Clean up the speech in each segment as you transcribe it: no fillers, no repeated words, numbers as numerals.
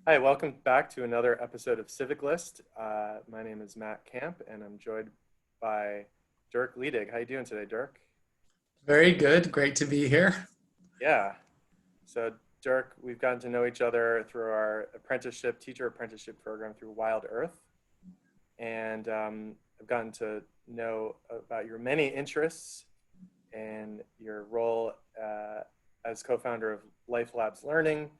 Hi, welcome back to another episode of CivicList. My name is Matt Camp, and I'm joined by Dirk Liedig. How you doing today, Dirk? Very good. Great to be here. Yeah. So, Dirk, we've gotten to know each other through our teacher apprenticeship program through Wild Earth, and I've gotten to know about your many interests and your role as co-founder of LifeLabs Learning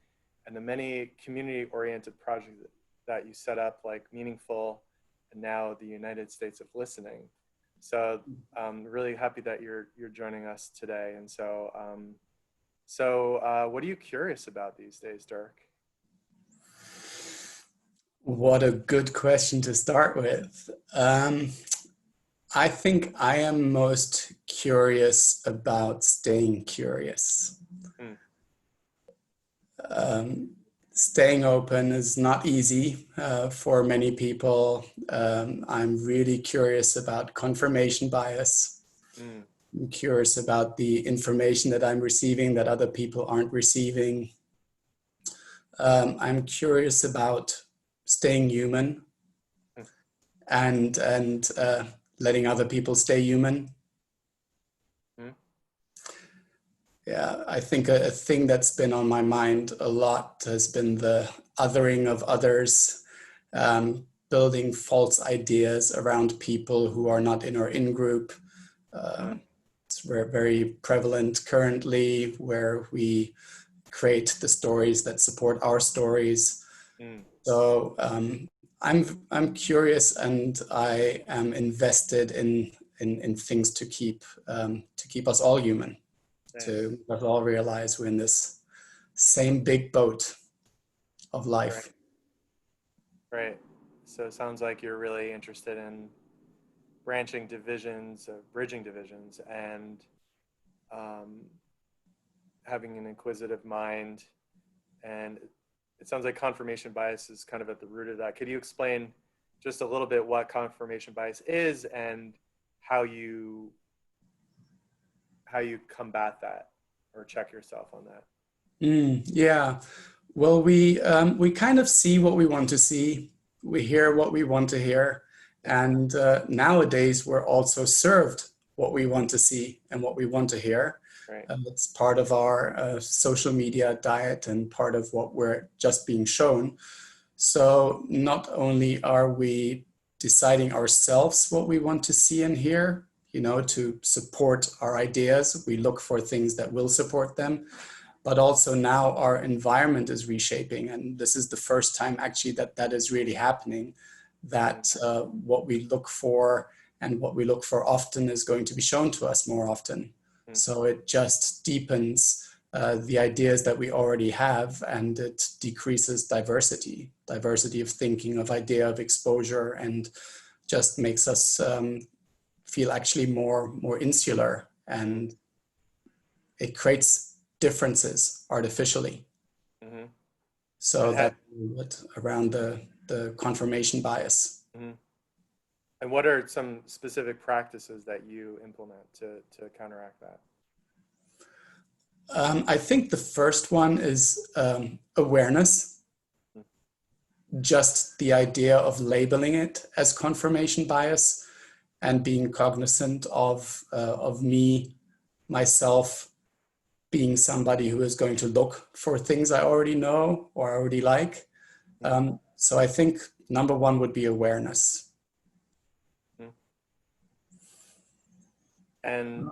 and the many community-oriented projects that you set up, like Meaningful and now the United States of Listening. So I'm really happy that you're joining us today. And what are you curious about these days, Dirk? What a good question to start with. I think I am most curious about staying curious. Hmm. Staying open is not easy for many people. I'm really curious about confirmation bias. Hmm. I'm curious about the information that I'm receiving that other people aren't receiving. I'm curious about staying human Hmm. and letting other people stay human. Hmm. Yeah, I think a thing that's been on my mind a lot has been the othering of others, building false ideas around people who are not in our in-group. Hmm. It's very prevalent currently, where we create the stories that support our stories. Hmm. So I'm curious, and I am invested in things to keep us all human, Nice. to let us all realize we're in this same big boat of Right. life. Right. So it sounds like you're really interested in bridging divisions, and um, having an inquisitive mind. And it sounds like confirmation bias is kind of at the root of that. Could you explain just a little bit what confirmation bias is and how you how you combat that or check yourself on that? Yeah. Well, we kind of see what we want to see. We hear what we want to hear, and nowadays we're also served what we want to see and what we want to hear. Right. It's part of our social media diet and part of what we're just being shown. So not only are we deciding ourselves what we want to see and hear, to support our ideas, we look for things that will support them, but also now our environment is reshaping. And this is the first time actually that is really happening, Mm. that what we look for and what we look for often is going to be shown to us more often. Mm. So it just deepens the ideas that we already have, and it decreases diversity of thinking, of idea, of exposure, and just makes us feel actually more insular, Mm. and it creates differences artificially. Mm-hmm. So And that's what around the confirmation bias. mhm. And what are some specific practices that you implement to counteract that? I think the first one is awareness, Mm. just the idea of labeling it as confirmation bias and being cognizant of me, myself, being somebody who is going to look for things I already know or already like. Mm. So I think number one would be awareness. Mm. And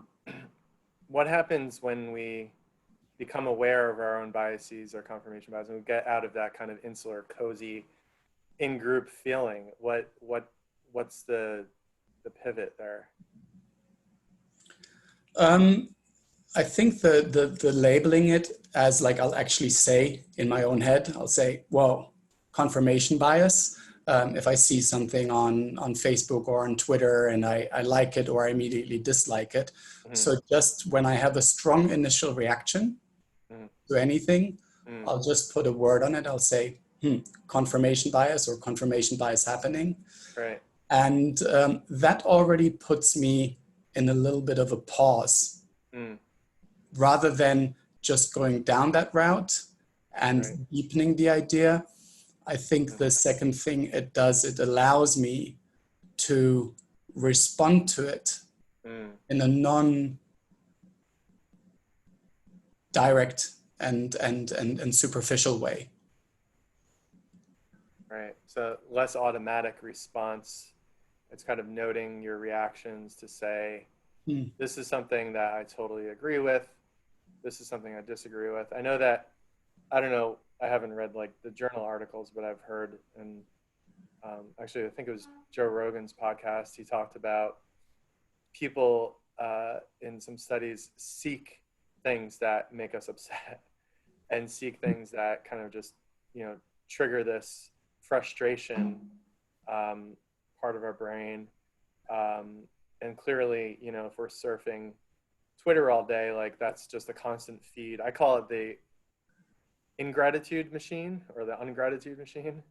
what happens when we become aware of our own biases or confirmation bias and we get out of that kind of insular, cozy, in-group feeling? What's the pivot there? Um, I think the labeling it as, like, I'll actually say in my own head, I'll say, well, confirmation bias. If I see something on Facebook or on Twitter and I like it or I immediately dislike it. Mm-hmm. So just when I have a strong initial reaction Mm-hmm. to anything, Mm. I'll just put a word on it. I'll say, confirmation bias or confirmation bias happening. Right. And that already puts me in a little bit of a pause, Mm. rather than just going down that route Right. and deepening the idea. I think the second thing it does, it allows me to respond to it in a non-direct and superficial way. Right. So less automatic response. It's kind of noting your reactions to say, this is something that I totally agree with. This is something I disagree with. I know that, I don't know, I haven't read like the journal articles, but I've heard, and actually I think it was Joe Rogan's podcast, he talked about people in some studies seek things that make us upset and seek things that kind of just, you know, trigger this frustration part of our brain. And clearly, you know, if we're surfing Twitter all day, like that's just a constant feed. I call it the ingratitude machine or the ungratitude machine.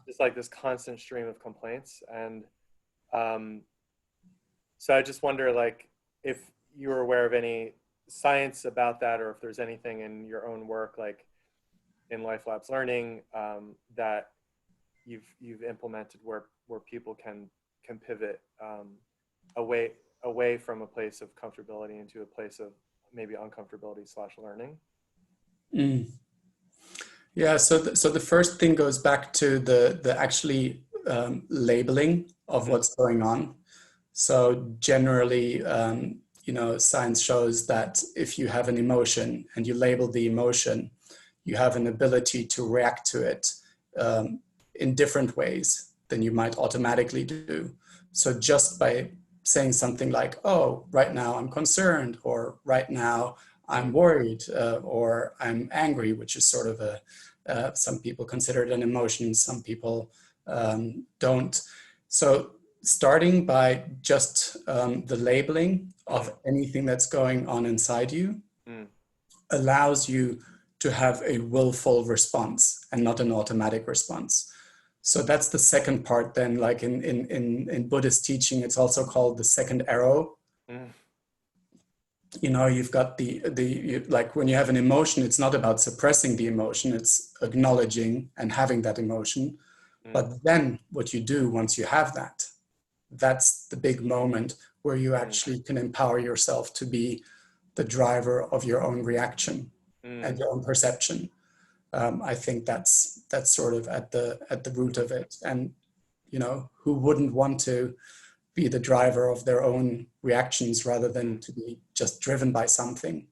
It's like this constant stream of complaints. And so I just wonder, like, if you were aware of any science about that, or if there's anything in your own work, like in LifeLabs Learning, that you've implemented where people can pivot away from a place of comfortability into a place of maybe uncomfortability / learning. Yeah, so the first thing goes back to the actually labeling of what's going on. So generally, you know, science shows that if you have an emotion and you label the emotion, you have an ability to react to it in different ways than you might automatically do. So just by saying something like, oh, right now I'm concerned, or right now I'm worried, or I'm angry, which is sort of some people consider it an emotion, some people don't. So starting by just the labeling of anything that's going on inside you allows you to have a willful response and not an automatic response. So that's the second part then, like in Buddhist teaching, it's also called the second arrow. You know, you've got like when you have an emotion, it's not about suppressing the emotion, it's acknowledging and having that emotion. But then what you do once you have that, that's the big moment where you actually can empower yourself to be the driver of your own reaction and your own perception. I think that's sort of at the root of it. And, you know, who wouldn't want to be the driver of their own reactions rather than to be just driven by something?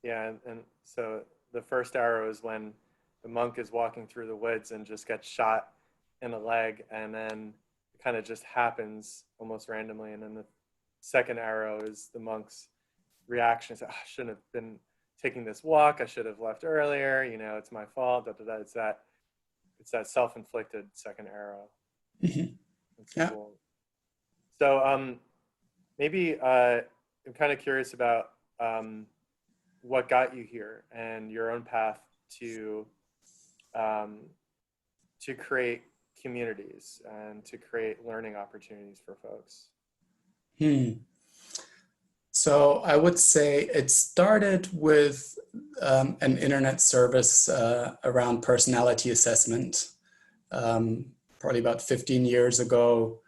Yeah, and so the first arrow is when the monk is walking through the woods and just gets shot in the leg, and then it kind of just happens almost randomly. And then the second arrow is the monk's reaction. It's, oh, I shouldn't have been taking this walk. I should have left earlier. You know, it's my fault. It's that self-inflicted second arrow. Yeah. Cool. So maybe I'm kind of curious about what got you here and your own path to create communities and to create learning opportunities for folks. So I would say it started with an internet service around personality assessment, probably about 15 years ago.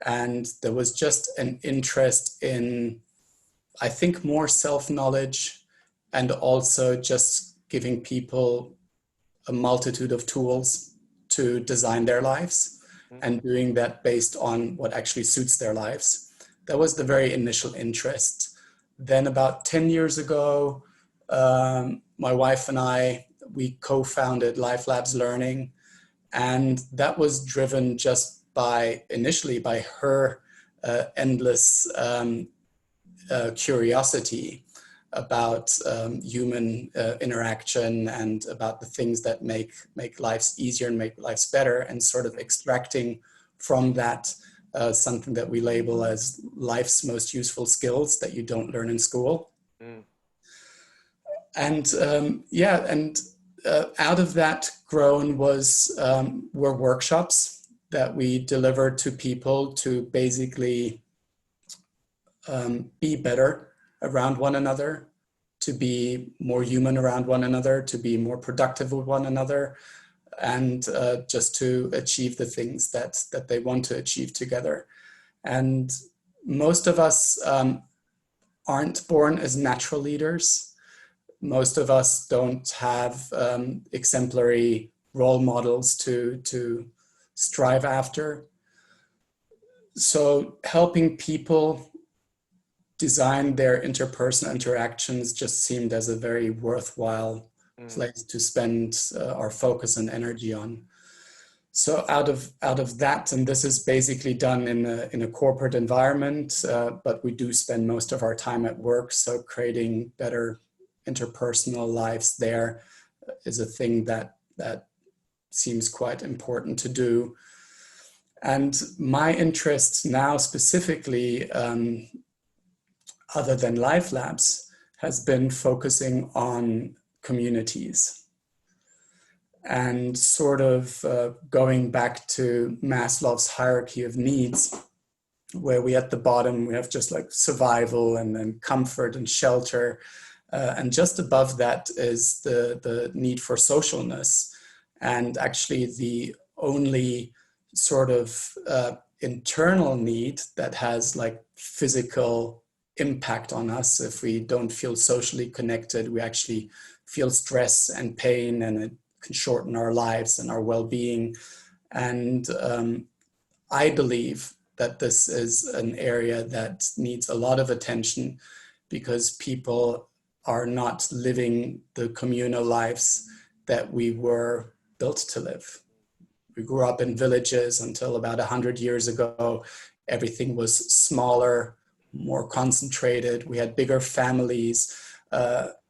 And there was just an interest in, I think, more self-knowledge, and also just giving people a multitude of tools to design their lives and doing that based on what actually suits their lives. That was the very initial interest. Then about 10 years ago, my wife and I, we co-founded LifeLabs Learning. And that was driven just initially by her endless curiosity about human interaction and about the things that make lives easier and make lives better, and sort of extracting from that something that we label as life's most useful skills that you don't learn in school. And out of that grown were workshops that we delivered to people to basically be better around one another, to be more human around one another, to be more productive with one another, and just to achieve the things that they want to achieve together. And most of us aren't born as natural leaders. Most of us don't have exemplary role models to strive after. So helping people design their interpersonal interactions just seemed as a very worthwhile place to spend our focus and energy on. So out of that, and this is basically done in a corporate environment, but we do spend most of our time at work. So creating better interpersonal lives there is a thing that seems quite important to do. And my interest now specifically, other than LifeLabs, has been focusing on communities and sort of going back to Maslow's hierarchy of needs, where we at the bottom, we have just like survival and then comfort and shelter. And just above that is the need for socialness. And actually the only sort of internal need that has like physical impact on us, if we don't feel socially connected, we actually feel stress and pain, and it can shorten our lives and our well-being. And I believe that this is an area that needs a lot of attention, because people are not living the communal lives that we were built to live. We grew up in villages until about 100 years ago. Everything was smaller, more concentrated. We had bigger families.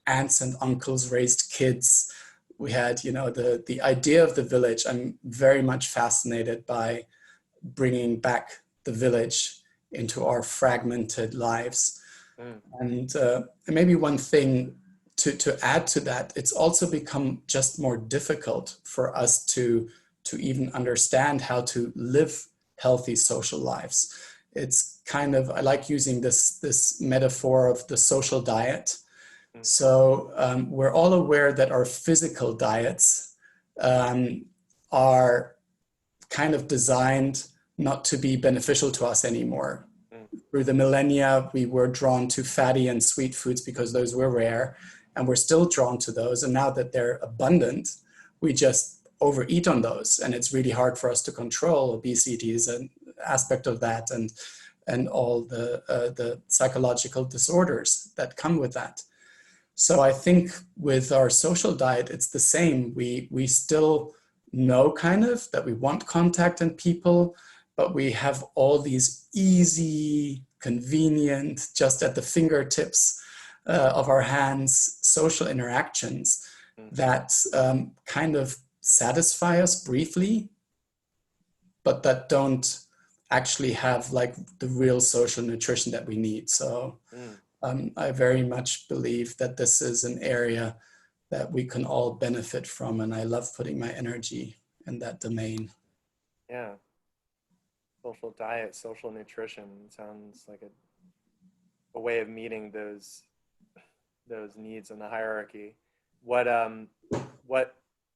Aunts and uncles raised kids. We had, you know, the idea of the village. I'm very much fascinated by bringing back the village into our fragmented lives. And maybe one thing to add to that, it's also become just more difficult for us to even understand how to live healthy social lives. It's kind of, I like using this metaphor of the social diet. So we're all aware that our physical diets are kind of designed not to be beneficial to us anymore. Through the millennia, we were drawn to fatty and sweet foods because those were rare, and we're still drawn to those. And now that they're abundant, we just overeat on those. And it's really hard for us to control. Obesity is an aspect of that, and all the psychological disorders that come with that. So I think with our social diet, it's the same. We still know kind of that we want contact and people, but we have all these easy, convenient, just at the fingertips of our hands, social interactions that kind of satisfy us briefly, but that don't actually have like the real social nutrition that we need. So I very much believe that this is an area that we can all benefit from, and I love putting my energy in that domain. Yeah. Social diet, social nutrition sounds like a way of meeting those needs in the hierarchy. What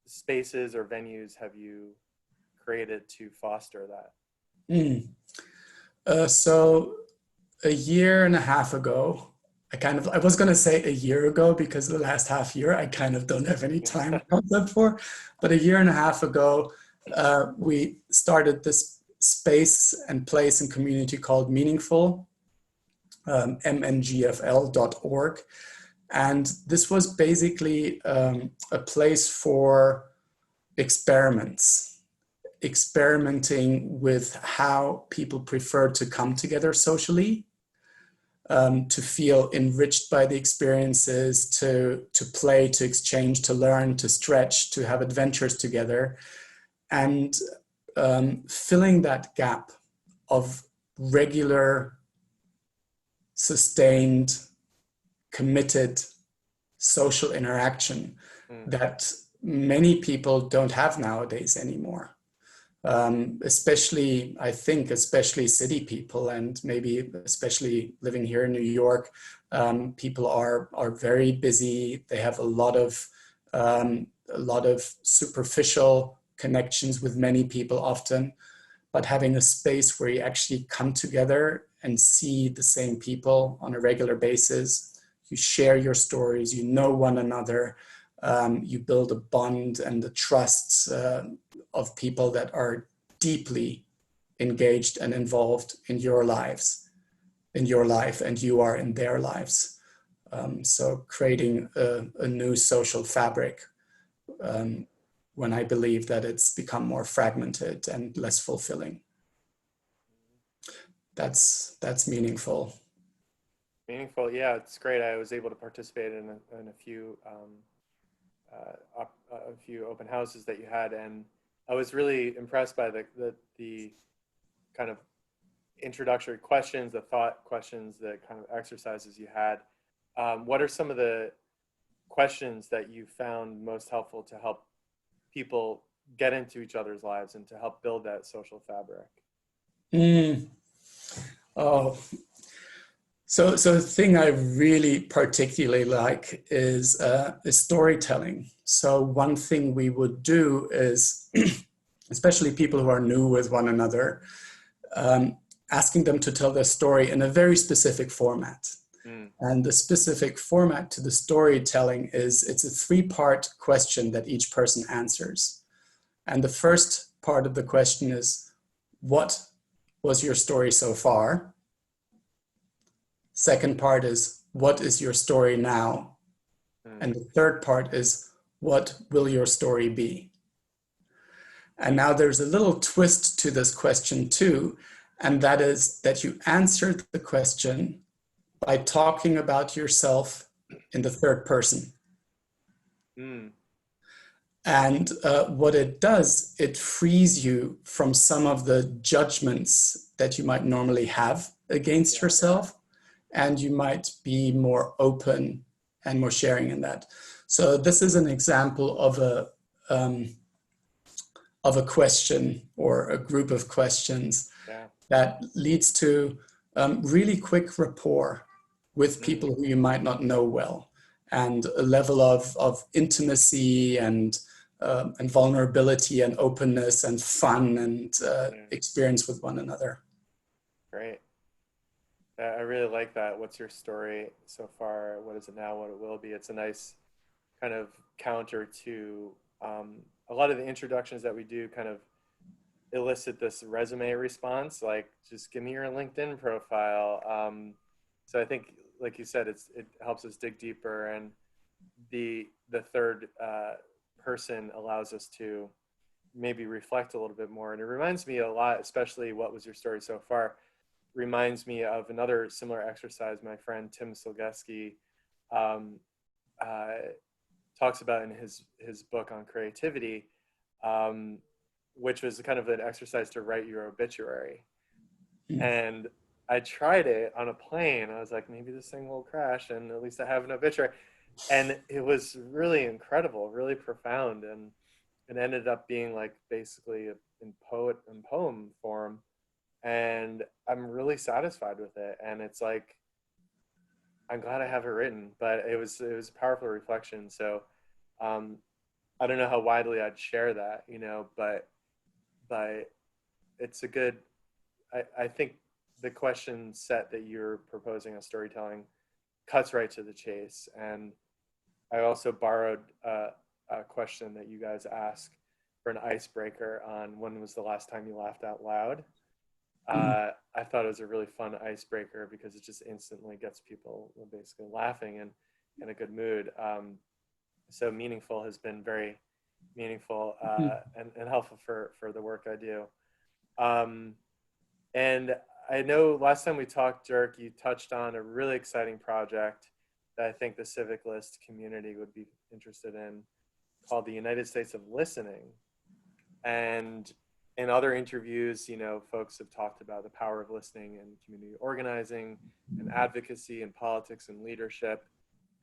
spaces or venues have you created to foster that? So a year and a half ago, I was going to say a year ago, because the last half year I kind of don't have any time concept for, but a year and a half ago, we started this space and place and community called Meaningful, mngfl.org. And this was basically a place for experimenting with how people prefer to come together socially, to feel enriched by the experiences, to play, to exchange, to learn, to stretch, to have adventures together, and filling that gap of regular, sustained, committed social interaction that many people don't have nowadays anymore. Especially, I think, especially city people, and maybe especially living here in New York, people are very busy. They have a lot of superficial connections with many people often, but having a space where you actually come together and see the same people on a regular basis, you share your stories, you know one another, you build a bond and the trusts of people that are deeply engaged and involved in your lives, in your life, and you are in their lives. So creating a new social fabric when I believe that it's become more fragmented and less fulfilling. That's meaningful. Meaningful, yeah, it's great. I was able to participate in a few a few open houses that you had, and I was really impressed by the kind of introductory questions, the thought questions, the kind of exercises you had. What are some of the questions that you found most helpful to help people get into each other's lives and to help build that social fabric? Mm. Oh, so the thing I really particularly like is storytelling. So one thing we would do is, especially people who are new with one another, asking them to tell their story in a very specific format. Mm. And the specific format to the storytelling is it's a three-part question that each person answers. And the first part of the question is, what was your story so far? Second part is, what is your story now? And the third part is, what will your story be? And now there's a little twist to this question too, and that is that you answered the question by talking about yourself in the third person. Mm. And what it does, it frees you from some of the judgments that you might normally have against yourself, and you might be more open and more sharing in that. So this is an example of a question or a group of questions that leads to really quick rapport with people who you might not know well, and a level of intimacy and vulnerability and openness and fun and experience with one another. Great. I really like that. What's your story so far? What is it now? What it will be? It's a nice kind of counter to a lot of the introductions that we do kind of elicit this resume response, like just give me your LinkedIn profile. So I think, like you said, it helps us dig deeper, and the third person allows us to maybe reflect a little bit more. And it reminds me a lot, especially what was your story so far, reminds me of another similar exercise my friend Tim Silgeski talks about in his book on creativity, which was kind of an exercise to write your obituary. And I tried it on a plane. I was like, maybe this thing will crash and at least I have an obituary. And it was really incredible, really profound. And it ended up being like basically in poem form. And I'm really satisfied with it. And it's like, I'm glad I have it written, but it was a powerful reflection. So I don't know how widely I'd share that, but it's a good, I think the question set that you're proposing on storytelling cuts right to the chase. And I also borrowed a question that you guys ask for an icebreaker on when was the last time you laughed out loud. I thought it was a really fun icebreaker because it just instantly gets people basically laughing and in a good mood. So meaningful has been very meaningful and helpful for the work I do. And I know last time we talked, Dirk, you touched on a really exciting project that I think the CivicList community would be interested in, called the United States of Listening. And in other interviews, folks have talked about the power of listening and community organizing and advocacy and politics and leadership.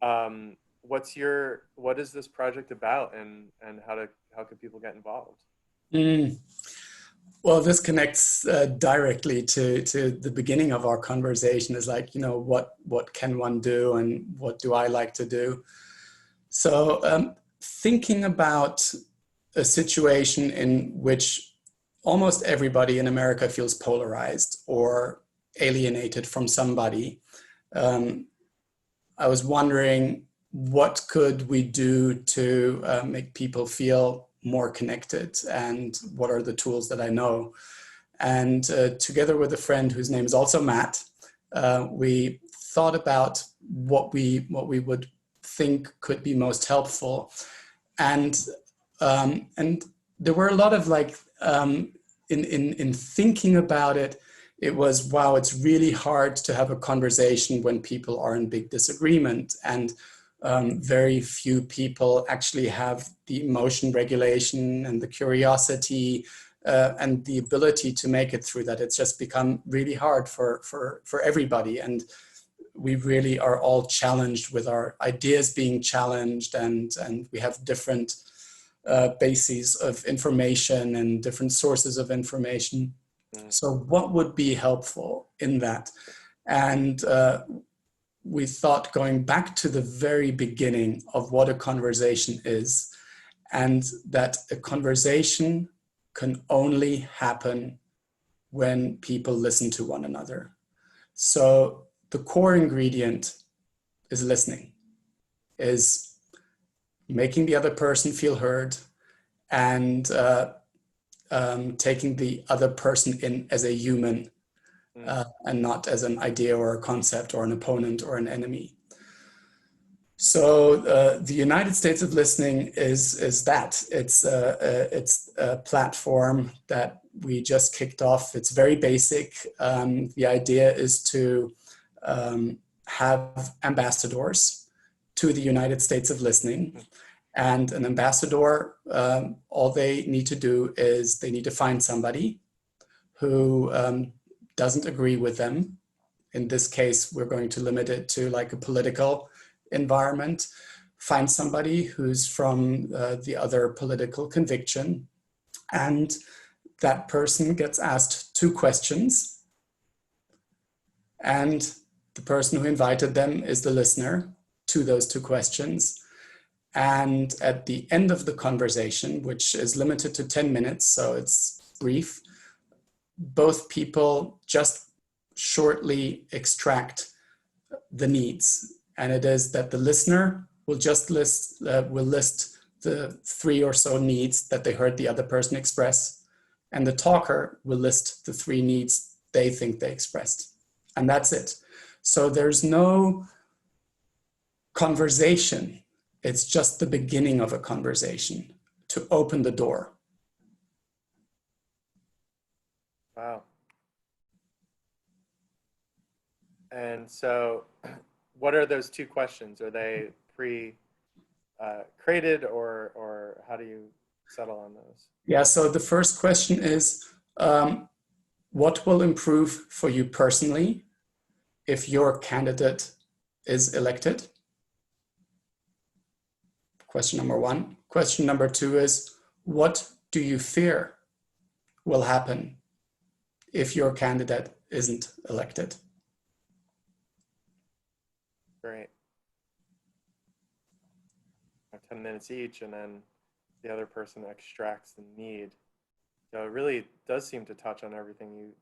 What is this project about, and how can people get involved? Well, this connects directly to the beginning of our conversation. Is like, what can one do and what do I like to do? So thinking about a situation in which almost everybody in America feels polarized or alienated from somebody, um, I was wondering, what could we do to make people feel more connected, and what are the tools that I know? And together with a friend whose name is also Matt, we thought about what we would think could be most helpful. And there were a lot of in thinking about it, it was, wow, it's really hard to have a conversation when people are in big disagreement, and very few people actually have the emotion regulation and the curiosity and the ability to make it through that. It's just become really hard for everybody, and we really are all challenged with our ideas being challenged, and we have different bases of information and different sources of information. Mm. So what would be helpful in that? And we thought, going back to the very beginning of what a conversation is, and that a conversation can only happen when people listen to one another. So the core ingredient is listening, is making the other person feel heard, and taking the other person in as a human, and not as an idea or a concept or an opponent or an enemy. So the United States of Listening is that. It's a platform that we just kicked off. It's very basic. The idea is to have ambassadors to the United States of Listening. And an ambassador, all they need to do is they need to find somebody who doesn't agree with them. In this case, we're going to limit it to like a political environment. Find somebody who's from the other political conviction, and that person gets asked 2 questions, and the person who invited them is the listener to those 2 questions. And at the end of the conversation, which is limited to 10 minutes, so it's brief, both people just shortly extract the needs. And it is that the listener will just list the 3 or so needs that they heard the other person express, and the talker will list the 3 needs they think they expressed. And that's it. So there's no conversation. It's just the beginning of a conversation to open the door. Wow. And so, what are those 2 questions? Are they created, or how do you settle on those? Yeah, so the first question is, what will improve for you personally if your candidate is elected? Question number 1. Question number 2 is, what do you fear will happen if your candidate isn't elected? Great. 10 minutes each, and then the other person extracts the need. So it really does seem to touch on everything you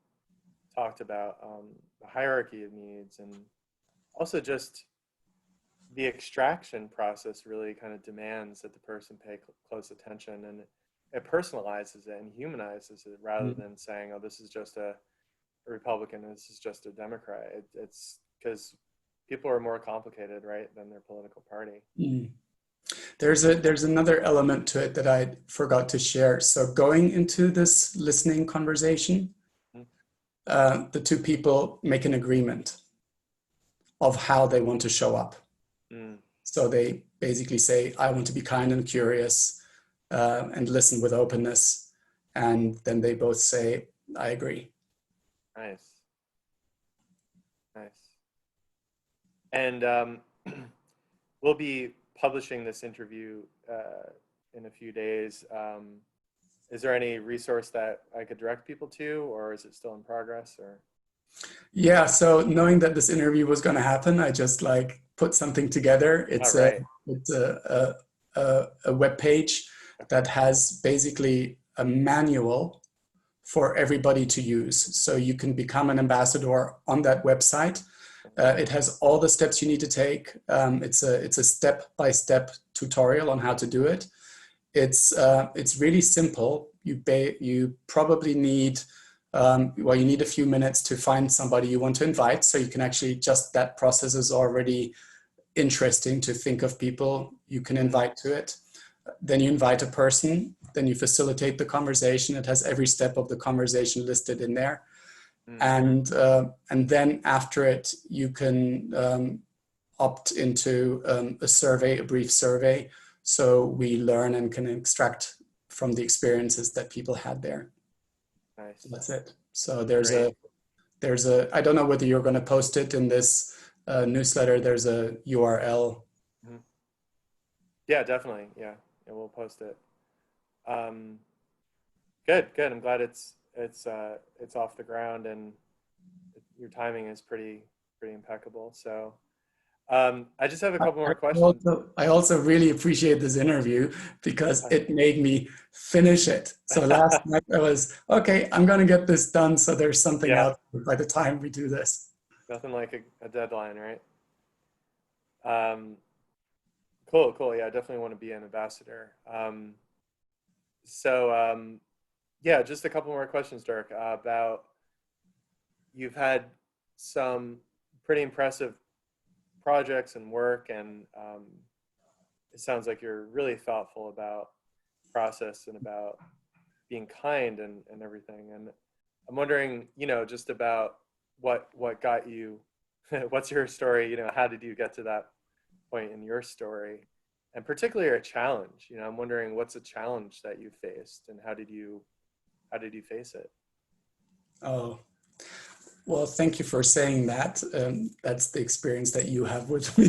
talked about, the hierarchy of needs, and also just the extraction process really kind of demands that the person pay close attention, and it personalizes it and humanizes it, rather than saying, oh, this is just a Republican and this is just a Democrat. It's because people are more complicated, right, than their political party. Mm. There's another element to it that I forgot to share. So going into this listening conversation, the 2 people make an agreement of how they want to show up. So they basically say, I want to be kind and curious and listen with openness. And then they both say, I agree. Nice. Nice. And we'll be publishing this interview in a few days. Is there any resource that I could direct people to, or is it still in progress? Or Yeah, so knowing that this interview was going to happen, I just like put something together. all It's a right, it's a web page okay, that has basically a manual for everybody to use. So you can become an ambassador on that website. It has all the steps you need to take. It's a step-by-step tutorial on how to do it. It's really simple. You probably need well, you need a few minutes to find somebody you want to invite. So you can actually just that process is already interesting to think of people you can invite to it. Then you invite a person. Then you facilitate the conversation. It has every step of the conversation listed in there. mm, And then after it, you can opt into a survey, a brief survey, so we learn and can extract from the experiences that people had there. nice, That's it. So great. there's a I don't know whether you're going to post it in this newsletter. There's a URL. Mhm. Yeah, definitely. Yeah, yeah, we'll post it. Um, good, good. I'm glad it's off the ground, and your timing is pretty impeccable. So I just have a couple more questions. I also really appreciate this interview because Uh, it made me finish it. So last night I was, okay, I'm going to get this done. So there's something yeah, out by the time we do this. nothing like a deadline, right? Um, cool, cool. Yeah, I definitely want to be an ambassador. So yeah, just a couple more questions, Dirk, about you've had some pretty impressive projects and work, and it sounds like you're really thoughtful about process and about being kind and everything. And I'm wondering, just about what got you, what's your story? How did you get to that point in your story? And particularly a challenge. I'm wondering what's a challenge that you faced, and how did you face it? Oh, well, thank you for saying that. That's the experience that you have with me.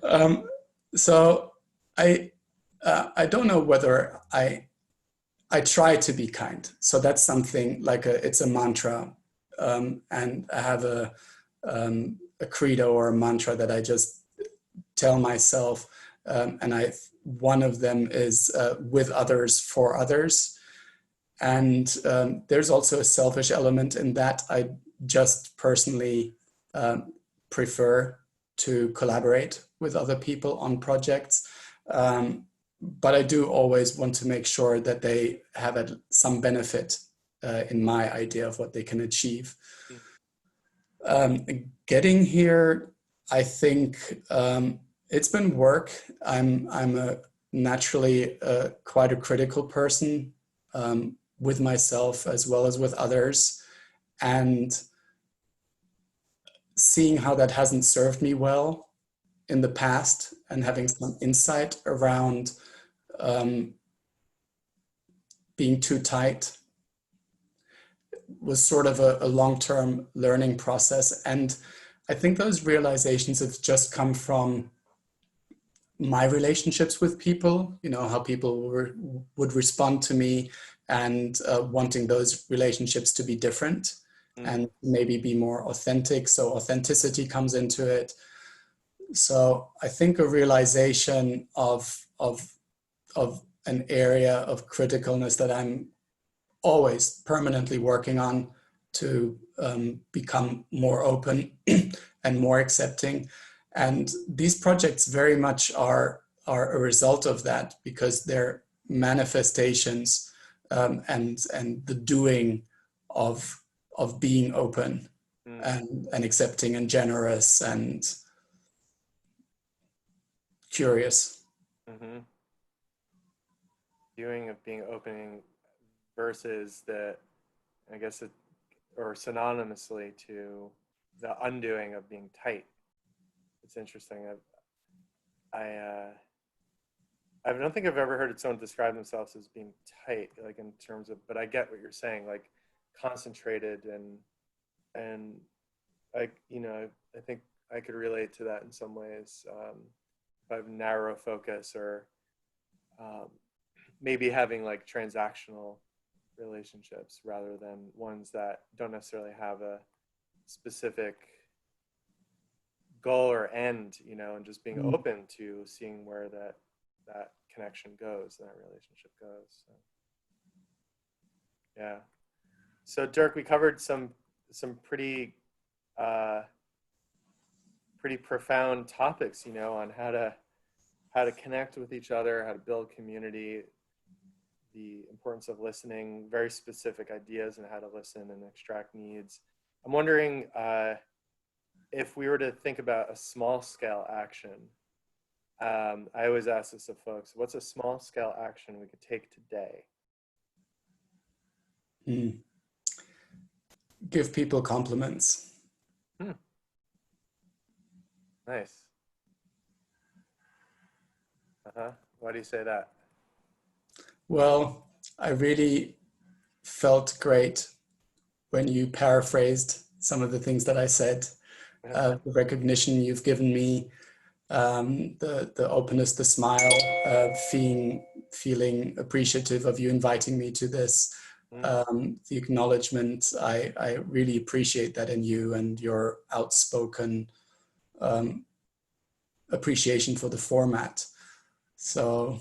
um, so I I don't know whether I try to be kind. So that's something like it's a mantra, and I have a credo or a mantra that I just tell myself, and one of them is with others for others. And there's also a selfish element in that. I just personally prefer to collaborate with other people on projects. But I do always want to make sure that they have some benefit in my idea of what they can achieve. Mm, Um, Getting here, I think it's been work. I'm a naturally quite a critical person with myself as well as with others, and seeing how that hasn't served me well in the past, and having some insight around um, being too tight was sort of a long-term learning process. And I think those realizations have just come from my relationships with people, how people would respond to me, and wanting those relationships to be different mm, and maybe be more authentic. So authenticity comes into it. So I think a realization of an area of criticalness that I'm always permanently working on to become more open and more accepting. And these projects very much are a result of that, because they're manifestations and the doing of being open mm, and accepting and generous and curious. mm-hmm. Viewing of being opening versus the, I guess it, or synonymously to the undoing of being tight. It's interesting. I don't think I've ever heard someone describe themselves as being tight, like in terms of, but I get what you're saying, like concentrated and like, I think I could relate to that in some ways. If I have narrow focus, or um, maybe having like transactional relationships rather than ones that don't necessarily have a specific goal or end, you know, and just being open to seeing where that connection goes, that relationship goes. So, yeah. So Dirk, we covered some pretty pretty profound topics, you know, on how to connect with each other, how to build community, the importance of listening, very specific ideas on how to listen and extract needs. I'm wondering if we were to think about a small scale action. I always ask this of folks, what's a small scale action we could take today? Give people compliments. Nice. Why do you say that? Well, I really felt great when you paraphrased some of the things that I said. The recognition you've given me, the openness, the smile, feeling appreciative of you inviting me to this, the acknowledgement. I really appreciate that in you and your outspoken appreciation for the format. So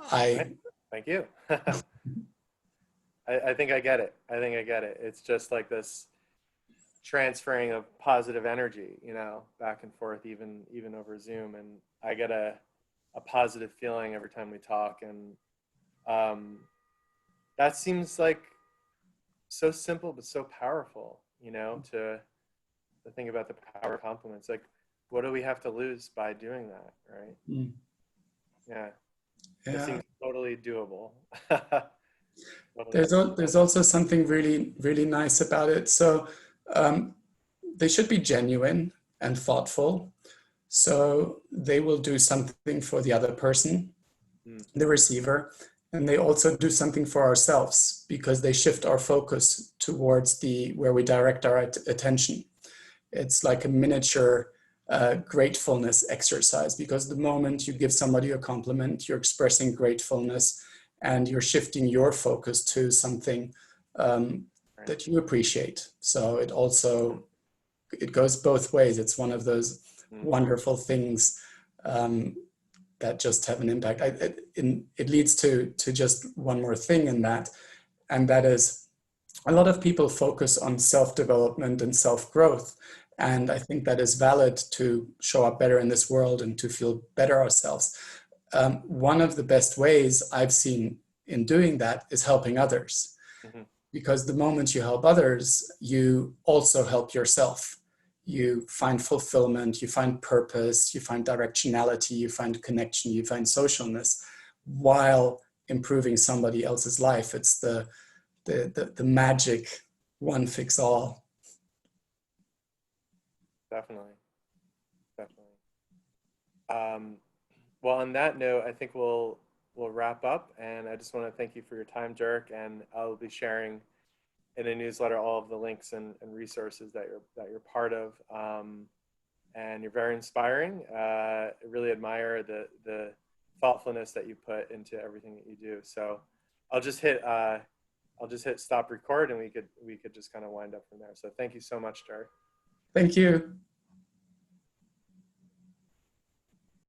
thank you. I think I get it. I think I get it. It's just like this transferring of positive energy, you know, back and forth, even over Zoom. And I get a positive feeling every time we talk. And that seems like so simple, but so powerful, you know, to think about the power of compliments. Like, what do we have to lose by doing that, right? Yeah. It seems totally doable. There's also something really, really nice about it. So they should be genuine and thoughtful. So they will do something for the other person, the receiver, and they also do something for ourselves because they shift our focus towards where we direct our attention. It's like a miniature gratefulness exercise, because the moment you give somebody a compliment, you're expressing gratefulness and you're shifting your focus to something that you appreciate. So it goes both ways. It's one of those wonderful things that just have an impact. It leads to just one more thing in that, and that is a lot of people focus on self-development and self-growth. And I think that is valid to show up better in this world and to feel better ourselves. One of the best ways I've seen in doing that is helping others. Because the moment you help others, you also help yourself. You find fulfillment, you find purpose, you find directionality, you find connection, you find socialness while improving somebody else's life. It's the magic one fix all. Definitely. Well, on that note, I think we'll wrap up, and I just want to thank you for your time, Dirk, and I'll be sharing in a newsletter all of the links and resources that you're part of, and you're very inspiring. I really admire the thoughtfulness that you put into everything that you do. So I'll just hit stop record, and we could just kind of wind up from there. So thank you so much, Dirk. Thank you.